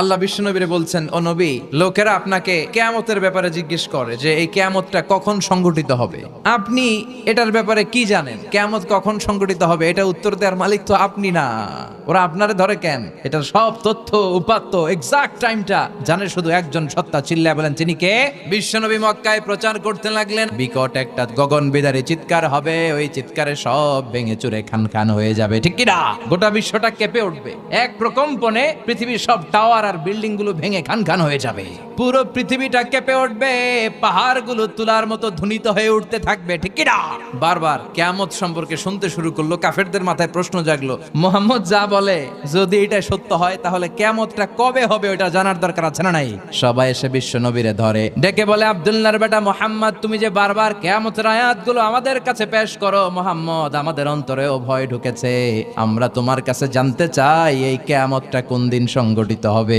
আল্লাহ বিশ্বনবীরে বলছেন, ও নবী, লোকেরা আপনাকে কিয়ামতের ব্যাপারে জিজ্ঞেস করে যে এই কিয়ামতটা কখন সংঘটিত হবে, আপনি এটার ব্যাপারে কি জানেন? কিয়ামত কখন সংঘটিত হবে এটা উত্তর দেওয়ার মালিক তো আপনি না, ওরা আপনারে ধরে কেন? এটার সব তথ্য উপাত্ত এক্সাক্ট টাইমটা জানে শুধু একজন সত্তা। চিল্লায় বলেন তিনি কে? বিশ্বনবী মক্কায় প্রচার করতে লাগলেন, বিকট একটা গগন বিদারী চিৎকার হবে, ওই চিৎকারে সব ভেঙে চুরে খান খান হয়ে যাবে, ঠিক কিনা? গোটা বিশ্বটা কেঁপে উঠবে, এক প্রকম্পনে পৃথিবীর সব টাওয়ার আর বিল্ডিং গুলো ভেঙে খান খান হয়ে যাবে, পুরো পৃথিবীটা কেঁপে উঠবে, পাহাড়গুলো তুলার মতো ধ্বনিত হয়ে উঠতে থাকবে, ঠিক কিনা? বারবার কিয়ামত সম্পর্কে শুনতে শুরু করলো, কাফেরদের মাথায় প্রশ্ন জাগলো, মুহাম্মদ যা বলে যদি এটা সত্য হয় তাহলে কিয়ামতটা কবে হবে ওটা জানার দরকার আছে না নাই? সবাই এসে বিশ্ব নবীরে ধরে, ডেকে বলে, আব্দুল্লাহর বেটা মুহাম্মদ, তুমি যে বারবার কিয়ামতের আয়াতগুলো আমাদের কাছে পেশ করো, মুহাম্মদ আমাদের অন্তরেও ভয় ঢুকেছে, আমরা তোমার কাছে জানতে চাই এই কিয়ামতটা কোন দিন সংঘটিত হবে।